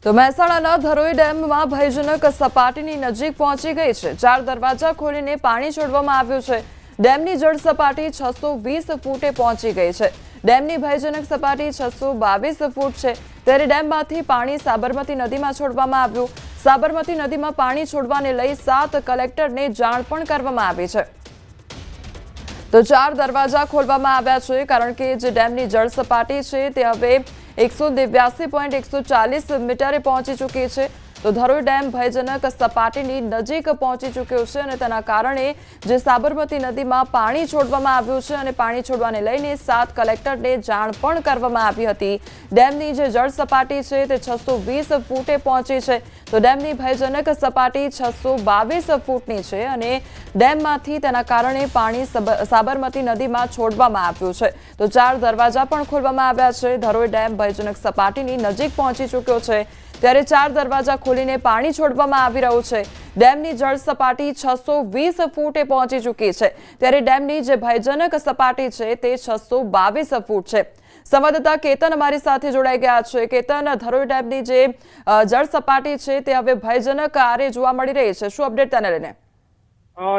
તો મહેસાણાના ધરોઈ ડેમમાં ભયજનક સપાટીની નજીક પહોંચી ગઈ છે। 4 દરવાજા ખોલીને પાણી છોડવામાં આવ્યું છે। ડેમની જળ સપાટી 620 ફૂટે પહોંચી ગઈ છે। ડેમની ભયજનક સપાટી 622 ફૂટ છે, ત્યારે ડેમમાંથી પાણી સાબરમતી નદીમાં છોડવામાં આવ્યું। સાબરમતી નદીમાં પાણી છોડવાને લઈ 7 કલેક્ટરને જાણ પણ કરવામાં આવી છે। તો 4 દરવાજા ખોલવામાં આવ્યા છે, કારણ કે જે ડેમની જળ સપાટી છે તે હવે 182.140 મીટરે પહોંચી ચૂકી છે। તો ધરોઈ ડેમ ભયજનક સપાટીની નજીક પહોંચી ચૂક્યો છે અને તેના કારણે જે સાબરમતી નદીમાં પાણી છોડવામાં આવ્યું છે અને પાણી છોડવાને લઈને 7 કલેક્ટરને જાણ પણ કરવામાં આવી હતી। ડેમની જે જળ સપાટી છે તે 620 ફૂટે પહોંચી છે। તો ડેમની ભયજનક સપાટી 622 ફૂટની છે અને ડેમમાંથી તેના કારણે પાણી સાબરમતી નદીમાં છોડવામાં આવ્યું છે। તો 4 દરવાજા પણ ખોલવામાં આવ્યા છે। ધરોઈ ડેમ ભયજનક સપાટીની નજીક પહોંચી ચૂક્યો છે, ત્યારે 4 દરવાજા ખોલીને પાણી છોડવામાં આવી રહ્યું છે। ડેમની જળ સપાટી 620 ફૂટે પહોંચી ચૂકી છે, ત્યારે ડેમની જે ભયજનક સપાટી છે તે 622 ફૂટ છે। સંવાદદાતા કેતન અમારી સાથે જોડાઈ ગયા છે। કેતન, ધરોઈ ડેમની જે જળ સપાટી છે તે હવે ભયજનક આરે જોવા મળી રહી છે, શું અપડેટ તેને લઈને?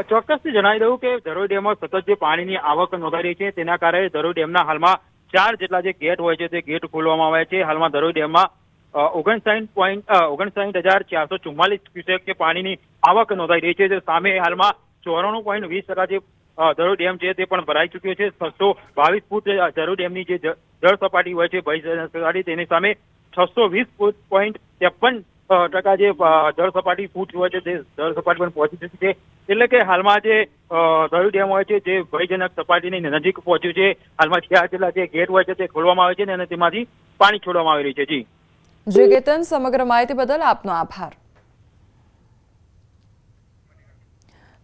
ચોક્કસથી જણાવી દઉં કે ધરોઈ ડેમમાં સતત જે પાણીની આવક નોંધાઈ રહી છે તેના કારણે ધરોઈ ડેમના હાલમાં 4 જેટલા જે ગેટ હોય છે તે ગેટ ખોલવામાં આવ્યા છે। હાલમાં ધરોઈ ડેમમાં 59,444 ક્યુસેક જે પાણીની આવક નોંધાઈ રહી છે। સામે હાલમાં 94.20% જે ધરોઈ ડેમ છે તે પણ ભરાઈ ચૂક્યો છે। 622 ફૂટ ધરોઈ ડેમની જે જળ સપાટી હોય છે ભયજનક, તેની સામે 620.53% જે જળ સપાટી ફૂટ હોય છે તે જળ સપાટી પણ પહોંચી ચૂકી છે। એટલે કે હાલમાં જે ધરોઈ ડેમ હોય છે જે ભયજનક સપાટીની નજીક પહોંચ્યું છે। હાલમાં 4 જેટલા જે ગેટ હોય છે તે ખોલવામાં આવે છે અને તેમાંથી પાણી છોડવામાં આવી રહ્યું છે। જી કેતન, સમગ્ર માહિતી બદલ આપનો આભાર।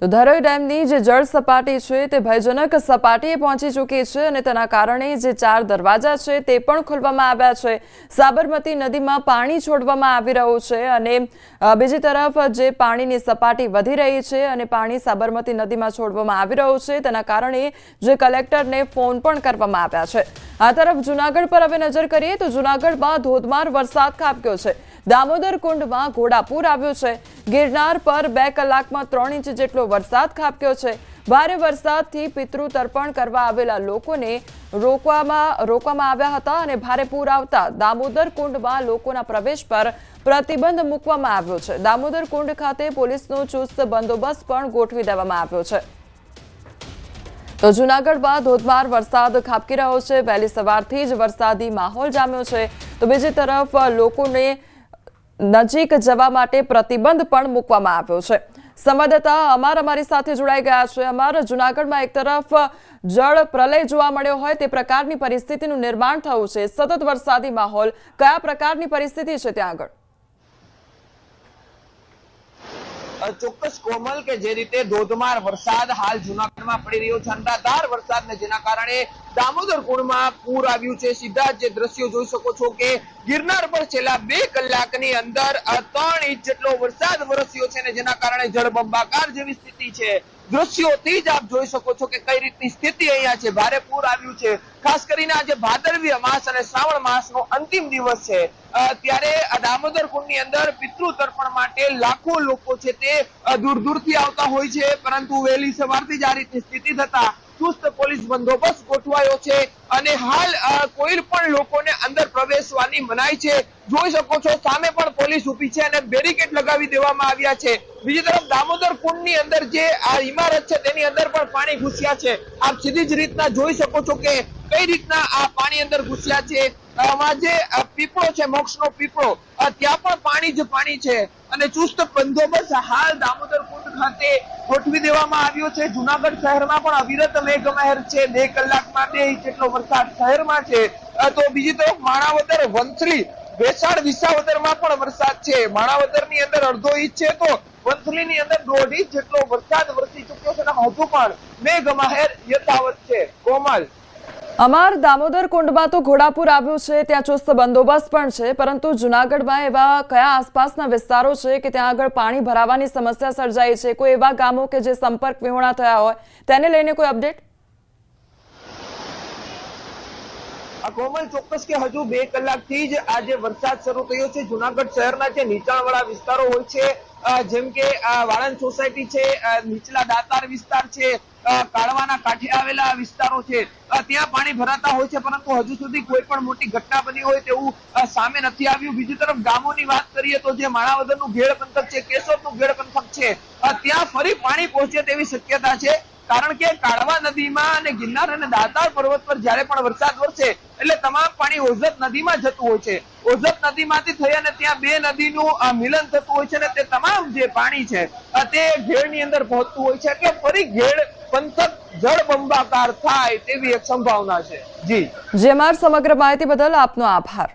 તો ધરોઈ ડેમની જે જળ સપાટી છે તે ભયજનક સપાટીએ પહોંચી ચૂકી છે અને તેના કારણે જે 4 દરવાજા છે તે પણ ખોલવામાં આવ્યા છે। સાબરમતી નદીમાં પાણી છોડવામાં આવી રહ્યું છે અને બીજી તરફ જે પાણીની સપાટી વધી રહી છે અને પાણી સાબરમતી નદીમાં છોડવામાં આવી રહ્યું છે, તેના કારણે જે કલેક્ટરને ફોન પણ કરવામાં આવ્યા છે। આ તરફ જૂનાગઢ પર હવે નજર કરીએ તો જૂનાગઢમાં ધોધમાર વરસાદ ખાબક્યો છે। દામોદર કુંડમાં ઘોડાપૂર આવ્યું છે। ગિરનાર પર 2 કલાકમાં 3 ઇંચ જેટલો વરસાદ ખાબક્યો છે। ભારે વરસાદથી પિતૃ તર્પણ કરવા આવેલા લોકોને રોકવામાં આવ્યા હતા અને ભારે પૂર આવતા દામોદર કુંડમાં લોકોના પ્રવેશ પર પ્રતિબંધ મૂકવામાં આવ્યો છે। દામોદર કુંડ ખાતે પોલીસનો ચુસ્ત બંદોબસ્ત પણ ગોઠવી દેવામાં આવ્યો છે। તો જૂનાગઢમાં ધોધમાર વરસાદ ખાબકી રહ્યો છે। વહેલી સવારથી જ વરસાદી માહોલ જામ્યો છે। તો બીજી તરફ લોકોને નજીક જવા માટે પ્રતિબંધ પણ મૂકવામાં આવ્યો છે। સંવાદદાતા અમાર અમારી સાથે જોડાઈ ગયા છે। અમાર, જૂનાગઢમાં એક તરફ જળ પ્રલય જોવા મળ્યો હોય તે પ્રકારની પરિસ્થિતિનું નિર્માણ થયું છે। સતત વરસાદી માહોલ, કયા પ્રકારની પરિસ્થિતિ છે ત્યાં આગળ? ચોક્કસ કોમલ, કે જે રીતે ધોધમાર વરસાદ હાલ જૂનાગઢમાં પડી રહ્યો છે, અનરાધાર વરસાદને જેના કારણે દામોદર કુંડમાં પૂર આવ્યું છે। સીધા જે દ્રશ્યો જોઈ શકો છો કે ગિરનાર પર છેલ્લા 2 કલાકની અંદર 3 ઇંચ જેટલો વરસાદ વરસ્યો છે અને જેના કારણે જળબંબાકાર જેવી સ્થિતિ છે। દ્રશ્યોથી જ આપ જોઈ શકો છો કે કઈ રીતની સ્થિતિ અહીંયા છે। ભારે પૂર આવ્યું છે, ખાસ કરીને આજે ભાદરવી અમાસ અને શ્રાવણ માસનો અંતિમ દિવસ છે, ત્યારે દામોદર કુંડની અંદર પિતૃ તર્પણ માટે લાખો લોકો છે તે દૂર દૂરથી આવતા હોય છે, પરંતુ વહેલી સવારથી જ આ રીતની સ્થિતિ થતા ચુસ્ત પોલીસ બંદોબસ્ત ગોઠવાયો છે અને હાલ કોઈ પણ લોકોને અંદર પ્રવેશવાની મનાઈ છે। જોઈ શકો છો સામે પણ પોલીસ ઊભી છે અને બેરિકેડ લગાવી દેવામાં આવ્યા છે। બીજી તરફ દામોદર કુંડની અંદર જે આ ઇમારત છે તેની અંદર પણ પાણી ઘૂસ્યા છે। આપ સીધી જ રીતના જોઈ શકો છો કે કઈ રીતના આ પાણી અંદર ઘૂસ્યા છે। જે પીપળો છે, મોક્ષનો પીપળો, ત્યાં પણ પાણી જ પાણી છે અને ચુસ્ત બંદોબસ્ત હાલ દામોદર કુંડ ખાતે ગોઠવી દેવામાં આવ્યો છે। જૂનાગઢ શહેરમાં પણ અવિરત મેઘમહેર છે। 2 કલાકમાં 2 ઇંચ જેટલો વરસાદ શહેરમાં છે। તો બીજી તરફ માણાવદર, વંથલી, વેસાડ, વિસાવદરમાં પણ વરસાદ છે। માણાવદરની અંદર 1/2 ઇંચ છે તો વંથલીની અંદર 1.5 ઇંચ જેટલો વરસાદ વરસી ચુક્યો છે અને હજુ પણ મેઘમહેર યથાવત છે। કોમલ, અમાર, દામોદર કુંડમાં તો ઘોડાપૂર આવ્યું છે, ત્યાં ચુસ્ત બંદોબસ્ત પણ છે, પરંતુ જૂનાગઢમાં એવા કયા આસપાસના વિસ્તારો છે કે ત્યાં આગળ પાણી ભરાવાની સમસ્યા સર્જાઈ છે? કોઈ એવા ગામો કે જે સંપર્ક વિહોણા થયા હોય તેને લઈને કોઈ અપડેટ? કોમલ, ચોક્કસ કે હજુ 2 કલાકથી જ આ જે વરસાદ શરૂ થયો છે જુનાગઢ શહેરના જે નીચાણવાળા વિસ્તારો હોય છે, જેમ કે વાળંદ સોસાયટી છે, નીચલા દાતાર વિસ્તાર છે, કાળવાના કાંઠે આવેલા વિસ્તારો છે, ત્યાં પાણી ભરાતા હોય છે, પરંતુ હજુ સુધી કોઈ પણ મોટી ઘટના બની હોય તેવું સામે નથી આવ્યું. બીજી તરફ ગામોની વાત કરીએ તો જે માણાવદરનું ઘેડ પંથક છે, કેશોદનું ઘેડ પંથક છે, ત્યાં ફરી પાણી પહોંચે તેવી શક્યતા છે. કારણ કે કાળવા નદીમાં અને ગિરનાર અને દાતાર પર્વત પર જ્યારે પણ વરસાદ વરસે એટલે તમામ પાણી ઓઝત નદીમાં જતું હોય છે. ઓઝત નદીમાંથી થઈ અને ત્યાં 2 નદીનું મિલન થતું હોય છે અને તે તમામ જે પાણી છે તે ઘેડની અંદર પહોંચતું હોય છે. એટલે ફરી ઘેડ પંથક જળબંબાકાર થાય તેવી એક સંભાવના છે. જી જેમાં સમગ્ર માહિતી બદલ આપનો આભાર.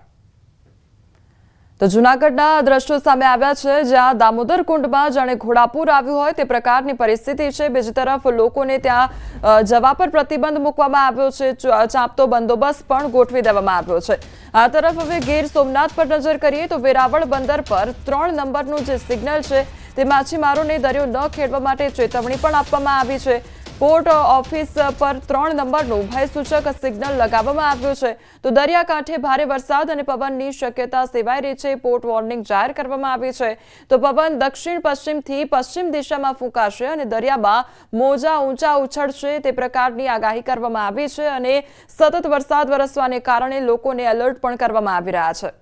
તો જૂનાગઢના દ્રશ્યો સામે આવ્યા છે, જ્યાં દામોદર કુંડમાં જાણે ઘોડાપૂર આવ્યું હોય તે પ્રકારની પરિસ્થિતિ છે. બીજી તરફ લોકોને ત્યાં જવા પર પ્રતિબંધ મૂકવામાં આવ્યો છે, ચાંપતો બંદોબસ્ત પણ ગોઠવી દેવામાં આવ્યો છે. આ તરફ હવે ગીર સોમનાથ પર નજર કરીએ તો વેરાવળ બંદર પર 3 નંબરનું જે સિગ્નલ છે તે માછીમારોને દરિયો ન ખેડવા માટે ચેતવણી પણ આપવામાં આવી છે. પોર્ટ ઓફિસ પર 3 નંબરનું ભયસૂચક સિગ્નલ લગાવવામાં આવ્યું છે. તો દરિયાકાંઠે ભારે વરસાદ અને પવનની શક્યતા સેવાઈ રહી છે. પોર્ટ વોર્નિંગ જાહેર કરવામાં આવી છે. તો પવન દક્ષિણ પશ્ચિમથી પશ્ચિમ દિશામાં ફૂંકાશે અને દરિયામાં મોજા ઊંચા ઉછળશે તે પ્રકારની આગાહી કરવામાં આવી છે અને સતત વરસાદ વરસવાને કારણે લોકોને એલર્ટ પણ કરવામાં આવી રહ્યા છે.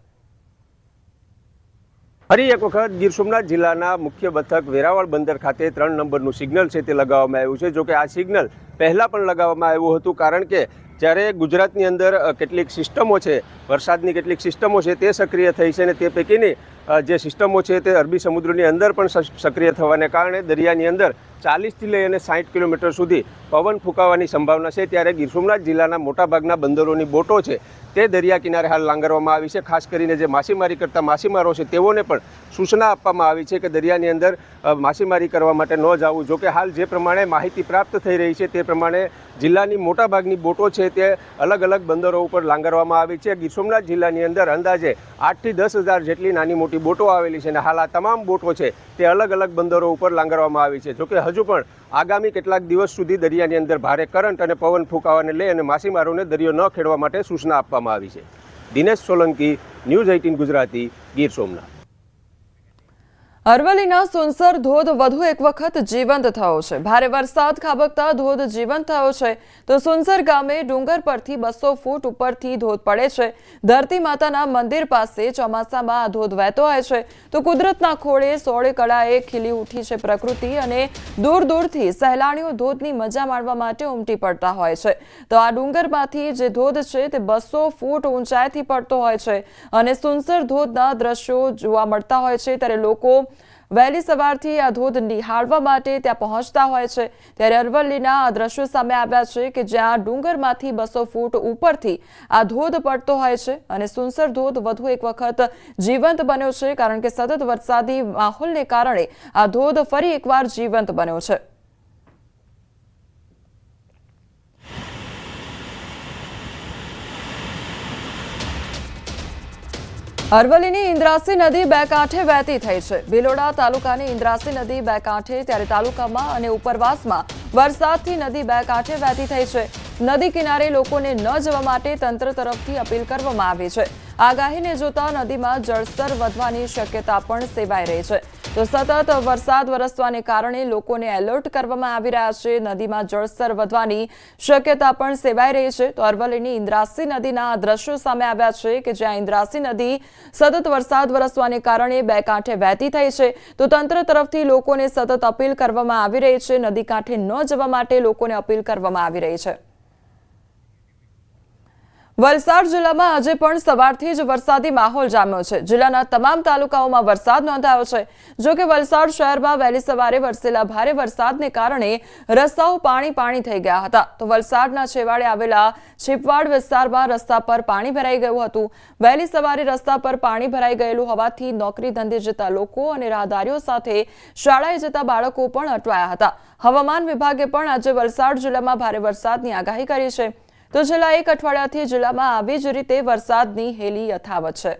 ફરી એક વખત ગીર સોમનાથ જિલ્લાના મુખ્ય મથક વેરાવળ બંદર ખાતે 3 નંબરનું સિગ્નલ છે તે લગાવવામાં આવ્યું છે. જોકે આ સિગ્નલ પહેલાં પણ લગાવવામાં આવ્યું હતું, કારણ કે જ્યારે ગુજરાતની અંદર કેટલીક સિસ્ટમો છે, વરસાદની કેટલીક સિસ્ટમો છે તે સક્રિય થઈ છે અને તે પૈકીની જે સિસ્ટમો છે તે અરબી સમુદ્રની અંદર પણ સક્રિય થવાને કારણે દરિયાની અંદર 40થી લઈ અને 60 કિલોમીટર સુધી પવન ફૂંકાવાની સંભાવના છે. ત્યારે ગીર સોમનાથ જિલ્લાના મોટાભાગના બંદરોની બોટો છે તે દરિયા કિનારે હાલ લાંગરવામાં આવી છે. ખાસ કરીને જે માછીમારી કરતા માછીમારો છે તેઓને પણ સૂચના આપવામાં આવી છે કે દરિયાની અંદર માછીમારી કરવા માટે ન જવું. જોકે હાલ જે પ્રમાણે માહિતી પ્રાપ્ત થઈ રહી છે તે પ્રમાણે જિલ્લાની મોટાભાગની બોટો છે તે અલગ અલગ બંદરો ઉપર લાંગરવામાં આવી છે. ગીર સોમનાથ જિલ્લાની અંદર અંદાજે 8થી 10,000 જેટલી નાની મોટી બોટો આવેલી છે અને હાલ આ તમામ બોટો છે તે અલગ અલગ બંદરો ઉપર લાંગરવામાં આવી છે. જોકે હજુ પણ આગામી કેટલાક દિવસ સુધી દરિયાની અંદર ભારે કરંટ અને પવન ફૂંકાવાને લઈ અને માછીમારોને દરિયો ન ખેડવા માટે સૂચના આપવામાં આવી છે. દિનેશ સોલંકી, ન્યૂઝ 18 ગુજરાતી, ગીર સોમનાથ. અરવલ્લીના સુનસર ધોધ વધુ એક વખત જીવંત થયો છે. ભારે વરસાદ ખાબકતા ધોધ જીવંત થયો છે. તો સુનસર ગામે ડુંગર પરથી 200 ફૂટ ઉપરથી ધોધ પડે છે. ધરતી માતાના મંદિર પાસે ચોમાસામાં આ ધોધ વહેતો હોય છે. તો કુદરતના ખોળે સોળે કળાએ ખીલી ઉઠી છે પ્રકૃતિ અને દૂર દૂરથી સહેલાણીઓ ધોધની મજા માણવા માટે ઉમટી પડતા હોય છે. તો આ ડુંગરમાંથી જે ધોધ છે તે 200 ફૂટ ઊંચાઈથી પડતો હોય છે અને સુનસર ધોધના દ્રશ્યો જોવા મળતા હોય છે. ત્યારે લોકો વહેલી સવારથી આ ધોધ નિહાળવા માટે ત્યાં પહોંચતા હોય છે. ત્યારે અરવલ્લીના આ દ્રશ્યો સામે આવ્યા છે કે જ્યાં ડુંગરમાંથી 200 ફૂટ ઉપરથી આ ધોધ પડતો હોય છે અને સુનસર ધોધ વધુ એક વખત જીવંત બન્યો છે, કારણ કે સતત વરસાદી માહોલને કારણે આ ધોધ ફરી એકવાર જીવંત બન્યો છે. અરવલ્લીની ઇન્દ્રાસી નદી બે કાંઠે વહેતી થઈ છે. ભિલોડા તાલુકાની ઇન્દ્રાસી નદી બે કાંઠે, ત્યારે તાલુકામાં અને ઉપરવાસમાં વરસાદથી નદી બે કાંઠે વહેતી થઈ છે. નદી કિનારે લોકોને ન જવા માટે તંત્ર તરફથી અપીલ કરવામાં આવી છે. આગાહીને જોતા નદીમાં જળસ્તર વધવાની શક્યતા પણ સેવાઈ રહી છે. તો સતત વરસાદ વરસવાને કારણે લોકોને એલર્ટ કરવામાં આવી રહ્યા છે. નદીમાં જળસ્તર વધવાની શક્યતા પણ સેવાઈ રહી છે. તો અરવલ્લીની ઇન્દ્રાસી નદીના દ્રશ્યો સામે આવ્યા છે કે જ્યાં ઇન્દ્રાસી નદી સતત વરસાદ વરસવાને કારણે બે કાંઠે વહેતી થઈ છે. તો તંત્ર તરફથી લોકોને સતત અપીલ કરવામાં આવી રહી છે. નદી કાંઠે ન જવા માટે લોકોને અપીલ કરવામાં આવી રહી છે. વલસાડ જિલ્લામાં આજે પણ સવારથી જ વરસાદી માહોલ જામ્યો છે. જિલ્લાના તમામ તાલુકાઓમાં વરસાદ નોંધાયો છે. જો કે વલસાડ શહેરમાં વહેલી સવારે વરસેલા ભારે વરસાદને કારણે રસ્તાઓ પાણી થઈ ગયા હતા. તો વલસાડના છેવાડે આવેલા છીપવાડ વિસ્તારમાં રસ્તા પર પાણી ભરાઈ ગયું હતું. વહેલી સવારે રસ્તા પર પાણી ભરાઈ ગયેલું હોવાથી નોકરી ધંધે જતા લોકો અને રાહદારીઓ સાથે શાળાએ જતા બાળકો પણ અટવાયા હતા. હવામાન વિભાગે પણ આજે વલસાડ જિલ્લામાં ભારે વરસાદની આગાહી કરી છે. તો છેલ્લા 1 અઠવાડિયાથી જિલ્લામાં આવી જ રીતે વરસાદની હેલી યથાવત છે.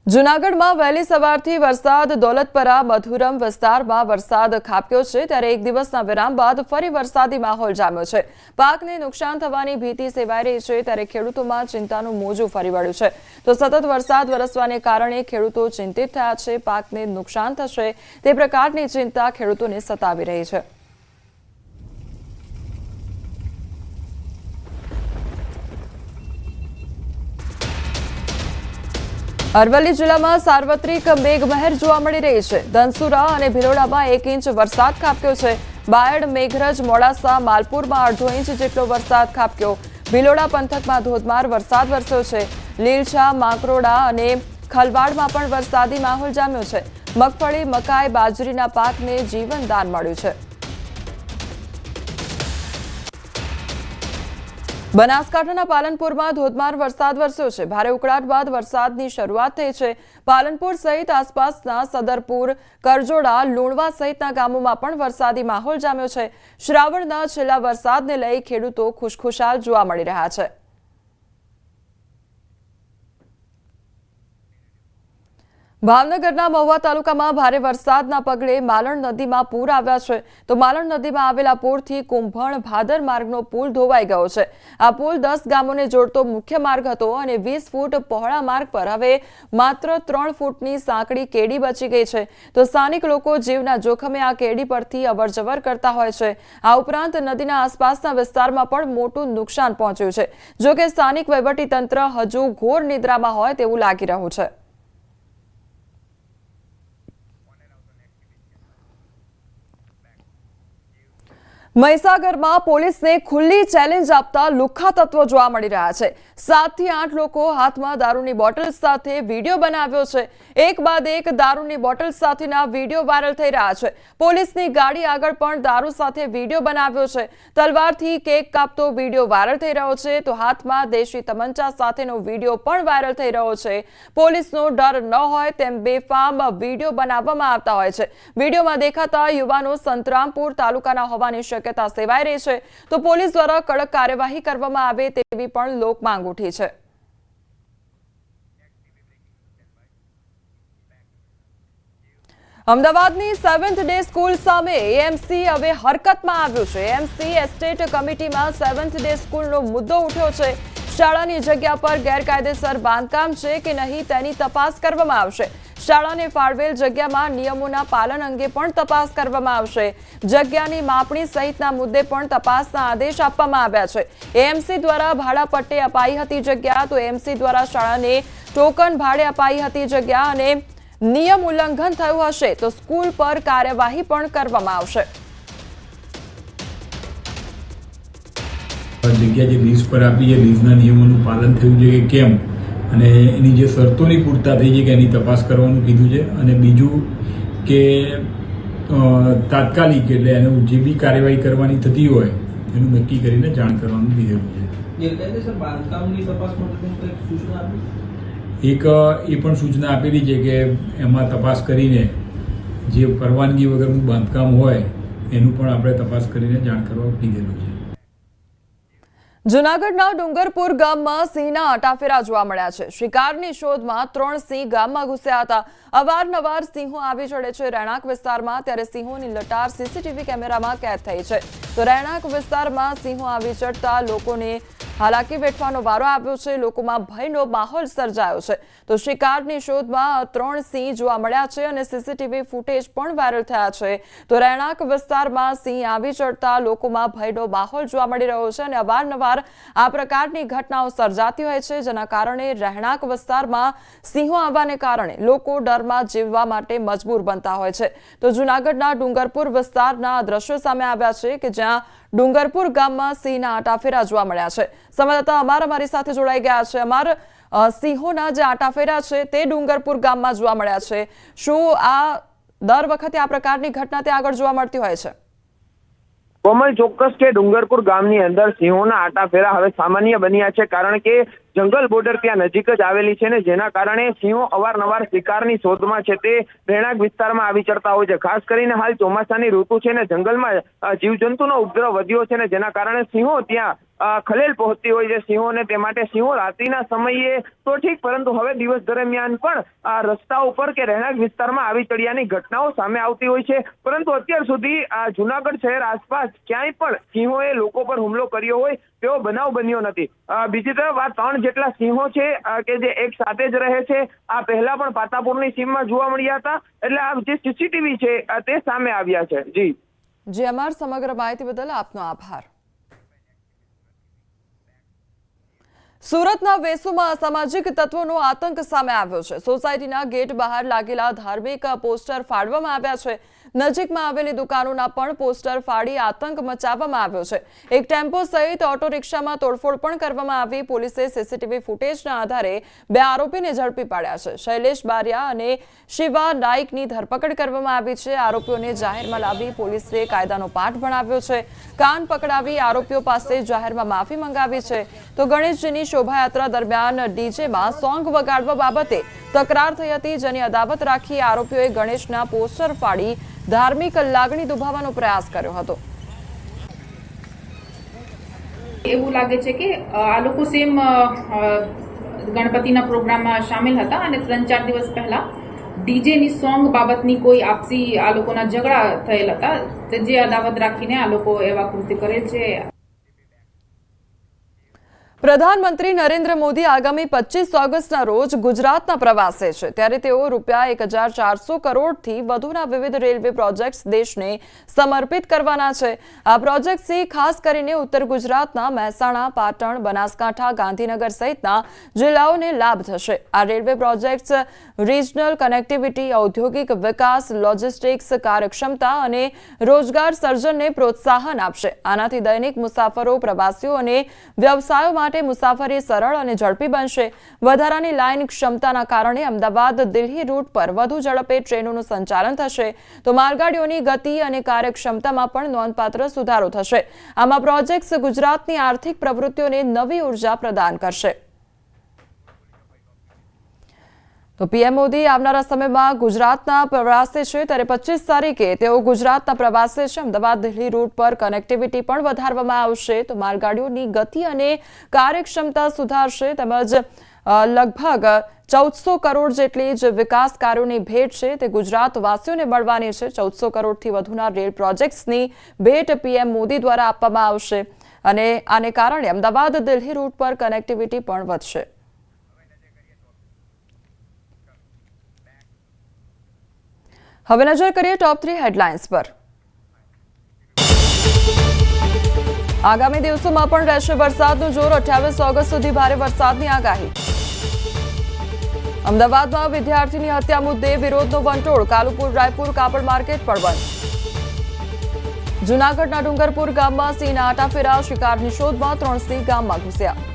જૂનાગઢમાં વહેલી સવારથી વરસાદ દોલતપરા મધુરમ વિસ્તારમાં વરસાદ ખાબક્યો છે ત્યારે એક દિવસના વિરામ બાદ ફરી વરસાદી માહોલ જામ્યો છે। પાકને નુકસાન થવાની ભીતિ સેવાઈ રહી છે ત્યારે ખેડૂતોમાં ચિંતાનું મોજું ફરી વળ્યું છે। તો સતત વરસાદ વરસવાને કારણે ખેડૂતો ચિંતિત થયા છે। પાકને નુકસાન થશે તે પ્રકારની ચિંતા ખેડૂતોને સતાવી રહી છે। અરવલ્લી જિલ્લામાં સાર્વત્રિક મેઘમહેર જોવા મળી રહી છે। ધનસુરા અને ભિલોડામાં 1 ઇંચ વરસાદ ખાબક્યો છે। બાયડ, મેઘરજ, મોડાસા, માલપુરમાં અડધો ઇંચ જેટલો વરસાદ ખાબક્યો। ભિલોડા પંથકમાં ધોધમાર વરસાદ વરસ્યો છે। લીલછા, માંકરોડા અને ખલવાડમાં પણ વરસાદી માહોલ જામ્યો છે। મગફળી, મકાઈ, બાજરીના પાકને જીવનદાન મળ્યું છે। બનાસકાંઠાના પાલનપુરમાં ધોધમાર વરસાદ વરસ્યો છે। ભારે ઉકળાટ બાદ વરસાદની શરૂઆત થઈ છે। પાલનપુર સહિત આસપાસના સદરપુર, કરજોડા, લુણવા સહિતના ગામોમાં પણ વરસાદી માહોલ જામ્યો છે। શ્રાવણના છેલ્લા વરસાદને લઈ ખેડૂતો ખુશખુશાલ જોવા મળી રહ્યા છે। ભાવનગરના મહુવા તાલુકામાં ભારે વરસાદના પગલે માલણ નદીમાં પૂર આવ્યા છે। તો માલણ નદીમાં આવેલા પૂરથી કુંભણ ભાદર માર્ગનો પુલ ધોવાઈ ગયો છે। આ પુલ 10 ગામોને જોડતો મુખ્ય માર્ગ હતો અને 20 ફૂટ પહોળા માર્ગ પર હવે માત્ર 3 ફૂટની સાંકડી કેડી બચી ગઈ છે। તો સ્થાનિક લોકો જીવના જોખમે આ કેડી પરથી અવરજવર કરતા હોય છે। આ ઉપરાંત નદીના આસપાસના વિસ્તારમાં પણ મોટું નુકસાન પહોંચ્યું છે। જો કે સ્થાનિક વહીવટીતંત્ર હજુ ઘોર નિદ્રામાં હોય તેવું લાગી રહ્યું છે। મહીસાગરમાં પોલીસને ખુલ્લી ચેલેન્જ આપતા લુખ્ખા તત્વો જોવા મળી રહ્યા છે। 7 થી 8 લોકો હાથમાં દારૂની બોટલ સાથે વિડીયો બનાવ્યો છે। એક બાદ એક દારૂની બોટલ સાથેના વિડીયો વાયરલ થઈ રહ્યા છે। પોલીસની ગાડી આગળ પણ દારૂ સાથે વિડીયો બનાવ્યો છે। તલવારથી કેક કાપતો વિડીયો વાયરલ થઈ રહ્યો છે તો હાથમાં દેશી તમંચા સાથેનો વિડીયો પણ વાયરલ થઈ રહ્યો છે। પોલીસનો ડર ન હોય તેમ બેફામ વિડીયો બનાવવામાં આવતા હોય છે। વિડીયોમાં દેખાતા યુવાનો સંતરામપુર તાલુકાના હોવાની શક્યતા સેવાઈ રહી છે। તો પોલીસ દ્વારા કડક કાર્યવાહી કરવામાં આવે તેવી પણ લોક માંગ ઉઠી છે। અમદાવાદની 7th ડે સ્કૂલ સામે એએમસી હવે હરકતમાં આવ્યું છે। એએમસી એસ્ટેટ કમિટીમાં 7th ડે સ્કૂલનો મુદ્દો ઉઠ્યો છે। શાળાની જગ્યા પર ગેરકાયદેસર બાંધકામ છે કે નહીં તેની તપાસ કરવામાં આવશે। શાળાને ફાળવેલ જગ્યામાં નિયમોના પાલન અંગે પણ તપાસ કરવામાં આવશે। જગ્યાની માપણી સહિતના મુદ્દે પણ તપાસના આદેશ આપવામાં આવ્યા છે। એએમસી દ્વારા ભાડા પટ્ટે અપાઈ હતી જગ્યા તો એએમસી દ્વારા શાળાને ટોકન ભાડે અપાઈ હતી જગ્યા અને નિયમ ઉલ્લંઘન થયું હશે તો સ્કૂલ પર કાર્યવાહી પણ કરવામાં આવશે। જગ્યા જે લીઝ પર આપી છે લીઝના નિયમોનું પાલન થયું છે કે કેમ અને એની જે શરતોની પૂર્તતા થઈ છે કે એની તપાસ કરવાનું કીધું છે। અને બીજું કે તાત્કાલિક એટલે એને જે બી કાર્યવાહી કરવાની થતી હોય એનું નક્કી કરીને જાણ કરવાનું કીધેલું છે। ગેરકાયદેસર બાંધકામની તપાસ માટે કંઈક સૂચના આપી? એક એ પણ સૂચના આપેલી છે કે એમાં તપાસ કરીને જે પરવાનગી વગરનું બાંધકામ હોય એનું પણ આપણે તપાસ કરીને જાણ કરવા કીધેલું છે। જૂનાગઢના ડુંગરપુર ગામમાં સિંહના આટાફેરા જોવા મળ્યા છે। શિકારની શોધમાં 3 સિંહ ગામમાં ઘૂસ્યા હતા। અવારનવાર સિંહો આવી ચડે છે રહેણાંક વિસ્તારમાં ત્યારે સિંહોની લટાર સીસીટીવી કેમેરામાં કેદ થઈ છે। તો રહેણાંક વિસ્તારમાં સિંહો આવી ચડતા લોકોને હાલાકી વેઠવાનો વારો આવ્યો છે। લોકોમાં ભયનો માહોલ સર્જાયો છે। તો શિકારની શોધમાં 3 સિંહ જોવા મળ્યા છે અને સીસીટીવી ફૂટેજ પણ વાયરલ થયા છે। તો રહેણાંક વિસ્તારમાં સિંહ આવી ચડતા લોકોમાં ભયનો માહોલ જોવા મળી રહ્યો છે અને અવારનવાર આ પ્રકારની ઘટનાઓ સર્જાતી હોય છે જેના કારણે રહેણાંક વિસ્તારમાં સિંહો આવવાને કારણે લોકો ડરમાં જીવવા માટે મજબૂર બનતા હોય છે। તો જૂનાગઢના ડુંગરપુર વિસ્તારના દ્રશ્યો સામે આવ્યા છે કે જ્યાં ડુંગરપુર ગામમાં સિંહના આટાફેરા જોવા મળ્યા છે। સંવાદદાતા અમારી સાથે જોડાઈ ગયા છે। સિંહોના જે આટાફેરા છે તે ડુંગરપુર ગામમાં જોવા મળ્યા છે। શું આ દર વખતે આ પ્રકારની ઘટના ત્યાં આગળ જોવા મળતી હોય છે? કોમલ, ચોક્કસ કે ડુંગરપુર ગામની અંદર સિંહોના આટાફેરા હવે સામાન્ય બન્યા છે કારણ કે જંગલ બોર્ડર ત્યાં નજીક જ આવેલી છે ને જેના કારણે સિંહો અવારનવાર શિકારની શોધમાં છે તે રહેણાંક વિસ્તારમાં આવી ચડતા હોય છે। ખાસ કરીને હાલ ચોમાસાની ઋતુ છે ને જંગલમાં જીવજંતુનો ઉપદ્રવ વધ્યો છે ને જેના કારણે સિંહો ત્યાં ખલેલ પહોંચતી હોય છે સિંહોને, તે માટે સિંહો રાત્રિના સમયે તો ઠીક, પરંતુ હવે દિવસ દરમિયાન પણ રસ્તા ઉપર કે રહેણાંક વિસ્તારમાં આવી ચડિયાની ઘટનાઓ સામે આવતી હોય છે. પરંતુ અત્યાર સુધી જુનાગઢ શહેર આસપાસ ક્યાંય પણ સિંહોએ લોકો પર હુમલો કર્યો હોય તેવો બનાવ બન્યો નથી. બીજી તરફ આ 3 જેટલા સિંહો છે કે જે એક સાથે જ રહે છે, આ પહેલા પણ પાતાપુરની સીમમાં જોવા મળ્યા હતા. એટલે આ જે સીસીટીવી છે તે સામે આવ્યા છે. જી અમાર સમગ્ર માહિતી બદલ આપનો આભાર. સુરતના વેસુમાં અસામાજિક તત્વોનો આતંક સામે આવ્યો છે. સોસાયટીના ગેટ બહાર લાગેલા ધાર્મિક પોસ્ટર ફાડવામાં આવ્યા છે. નજીકમાં આવેલી દુકાનોના પણ પોસ્ટર ફાડી આતંક મચાવવામાં આવ્યો છે. એક ટેમ્પો સહિત ઓટો રિક્ષામાં તોડફોડ પણ કરવામાં આવી. પોલીસે સીસીટીવી ફૂટેજના આધારે 2 આરોપીને ઝડપી પાડ્યા છે. શૈલેષ બારિયા અને શિવા નાઇકની ધરપકડ કરવામાં આવી છે. આરોપીઓને જાહેરમાં લાવી પોલીસે કાયદાનો પાઠ ભણાવ્યો છે. કાન પકડાવી આરોપીઓ પાસે જાહેરમાં માફી મંગાવી છે. તો ગણેશજીની શોભાયાત્રા દરમિયાન ડીજેમાં સોંગ વગાડવા બાબતે તકરાર થઈ હતી, જેની અદાવત રાખી આરોપીઓએ ગણેશના પોસ્ટર ફાડી ધાર્મિક લાગણી દુભાવવાનો પ્રયાસ કર્યો હતો. એવું લાગે છે કે આ લોકો સેમ ગણપતિના પ્રોગ્રામમાં સામેલ હતા અને 3-4 દિવસ પહેલા ડીજેની સોંગ બાબતની કોઈ આપસી આ લોકોના ઝઘડા થયેલ હતા, જે અદાવત રાખીને આ લોકો એવા કૃત્ય કરેલ છે. પ્રધાનમંત્રી નરેન્દ્ર મોદી આગામી 25 ઓગસ્ટના રોજ ગુજરાતના પ્રવાસે છે. ત્યારે તેઓ ₹1400 કરોડથી વધુના વિવિધ રેલવે પ્રોજેક્ટ્સ દેશને સમર્પિત કરવાના છે. આ પ્રોજેક્ટ્સથી ખાસ કરીને ઉત્તર ગુજરાતના મહેસાણા, પાટણ, બનાસકાંઠા, ગાંધીનગર સહિતના જિલ્લાઓને લાભ થશે. આ રેલવે પ્રોજેક્ટ્સ રિજનલ કનેક્ટિવિટી, ઔદ્યોગિક વિકાસ, લોજિસ્ટિક્સ, કાર્યક્ષમતા અને રોજગાર સર્જનને પ્રોત્સાહન આપશે. આનાથી દૈનિક મુસાફરો, પ્રવાસીઓ અને વ્યવસાયો માટે મુસાફરી સરળ અને ઝડપી બનશે. વધારાની લાઇન ક્ષમતાના કારણે અમદાવાદ દિલ્હી રૂટ પર વધુ ઝડપે ટ્રેનોનું સંચાલન થશે. તો માલગાડીઓની ગતિ અને કાર્યક્ષમતામાં પણ નોંધપાત્ર સુધારો થશે. આમાં પ્રોજેક્ટ્સ ગુજરાતની આર્થિક પ્રવૃત્તિઓને નવી ઉર્જા પ્રદાન કરશે. તો પીએમ મોદી આવનારા સમયમાં ગુજરાતના પ્રવાસે છે. ત્યારે 25 તારીખે તેઓ ગુજરાતના પ્રવાસે છે. અમદાવાદ દિલ્હી રૂટ પર કનેક્ટિવિટી પણ વધારવામાં આવશે. તો માલગાડીઓની ગતિ અને કાર્યક્ષમતા સુધારશે. તેમજ લગભગ 1400 કરોડ જેટલી જ વિકાસ કાર્યોની ભેટ છે તે ગુજરાતવાસીઓને મળવાની છે. 1400 કરોડથી વધુના રેલ પ્રોજેક્ટ્સની ભેટ પીએમ મોદી દ્વારા આપવામાં આવશે અને આને કારણે અમદાવાદ દિલ્હી રૂટ પર કનેક્ટિવિટી પણ વધશે. હવે નજર કરીએ ટોપ 3 હેડલાઇન્સ પર. આગામી દિવસોમાં પણ રહેશે વરસાદનું જોર. 28 ઓગસ્ટ સુધી ભારે વરસાદની આગાહી. અમદાવાદમાં વિદ્યાર્થીની હત્યા મુદ્દે વિરોધનો વંટોળ. કાલુપુર, રાયપુર, કાપડ માર્કેટ પણ બંધ. જૂનાગઢના ડુંગરપુર ગામમાં સિંહના આટાફેરા. શિકારની શોધમાં 3 સિંહ ગામમાં ઘૂસ્યા.